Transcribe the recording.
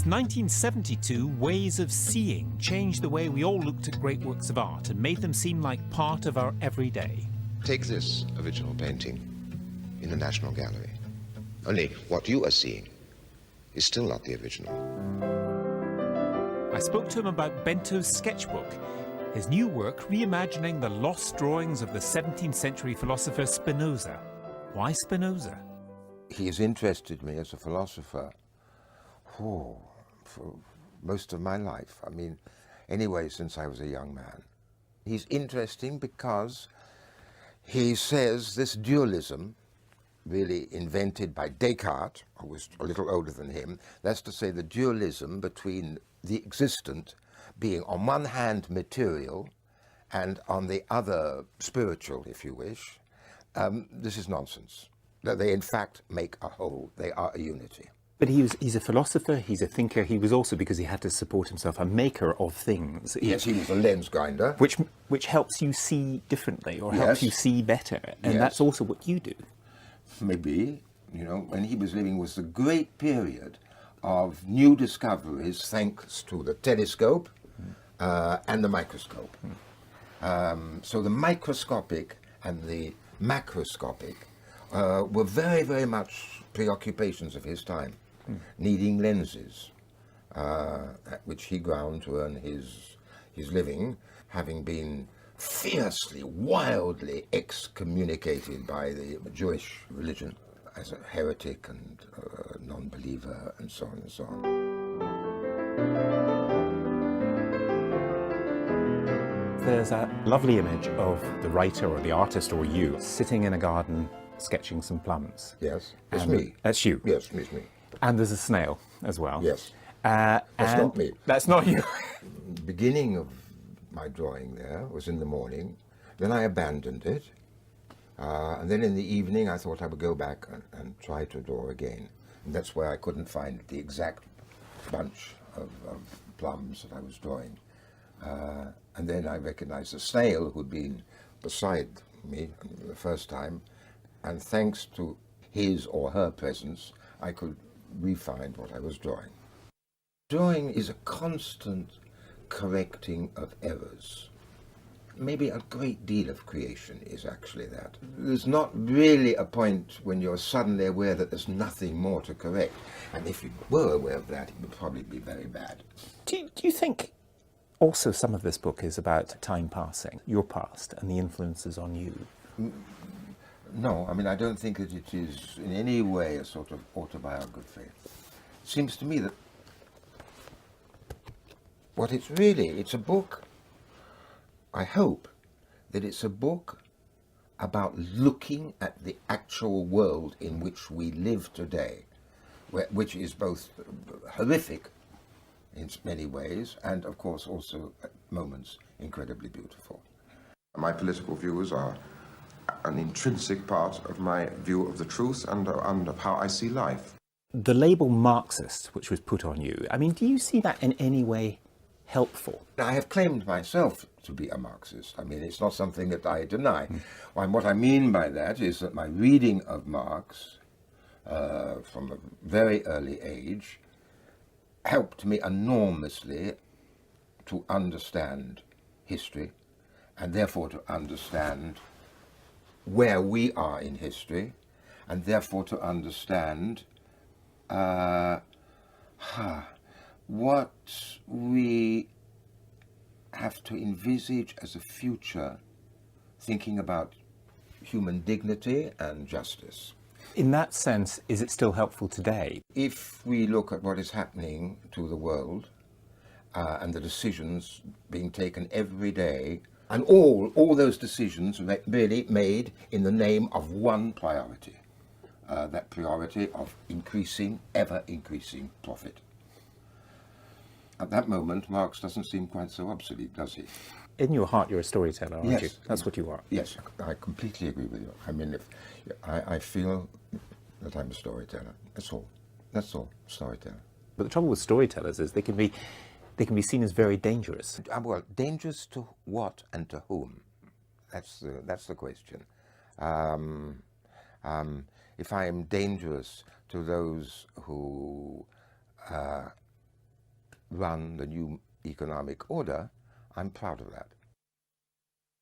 1972, ways of seeing changed the way we all looked at great works of art and made them seem like part of our everyday. Take this original painting in the National Gallery. Only what you are seeing is still not the original. I spoke to him about Bento's sketchbook, his new work reimagining the lost drawings of the 17th century philosopher Spinoza. Why Spinoza? He has interested me as a philosopher for most of my life. I mean, anyway, since I was a young man. He's interesting because he says this dualism, really invented by Descartes, who was a little older than him, that's to say the dualism between the existent being on one hand material and on the other spiritual, if you wish, this is nonsense. They in fact make a whole, they are a unity. But he's a philosopher, he's a thinker, he was also, because he had to support himself, a maker of things. Yes, he was a lens grinder. Which helps you see differently, or helps you see better, and that's also what you do. Maybe, you know, when he was living was the great period of new discoveries thanks to the telescope and the microscope. So the microscopic and the macroscopic were very, very much preoccupations of his time, needing lenses, at which he ground to earn his living, having been fiercely, wildly excommunicated by the Jewish religion as a heretic and non-believer and so on and so on. There's a lovely image of the writer or the artist or you sitting in a garden sketching some plums. Yes, it's me. That's you. Yes, it's me. And there's a snail as well. Yes. That's not me. That's not you. The beginning of my drawing there was in the morning, then I abandoned it, and then in the evening I thought I would go back and try to draw again. And that's where I couldn't find the exact bunch of plums that I was drawing. And then I recognized the snail who'd been beside me the first time, and thanks to his or her presence, I could re-find what I was drawing. Drawing is a constant correcting of errors. Maybe a great deal of creation is actually that. There's not really a point when you're suddenly aware that there's nothing more to correct. And if you were aware of that, it would probably be very bad. Do you think also some of this book is about time passing, your past, and the influences on you? No, I mean, I don't think that it is in any way a sort of autobiography. It seems to me that what it's really, it's a book, I hope, that it's a book about looking at the actual world in which we live today, which is both horrific in many ways and, of course, also at moments incredibly beautiful. My political views are an intrinsic part of my view of the truth and of how I see life. The label Marxist, which was put on you, I mean, do you see that in any way helpful? I have claimed myself to be a Marxist. I mean, it's not something that I deny. And what I mean by that is that my reading of Marx from a very early age helped me enormously to understand history and therefore to understand where we are in history and therefore to understand what we have to envisage as a future, thinking about human dignity and justice. In that sense, is it still helpful today? If we look at what is happening to the world and the decisions being taken every day, and all those decisions really made in the name of one priority, that priority of ever increasing profit. At that moment, Marx doesn't seem quite so obsolete, does he? In your heart, you're a storyteller, aren't Yes. you? That's what you are. Yes, I completely agree with you. I mean, I feel that I'm a storyteller. That's all, storyteller. But the trouble with storytellers is they can be seen as very dangerous. Well, dangerous to what and to whom? That's the question. If I am dangerous to those who run the new economic order, I'm proud of that.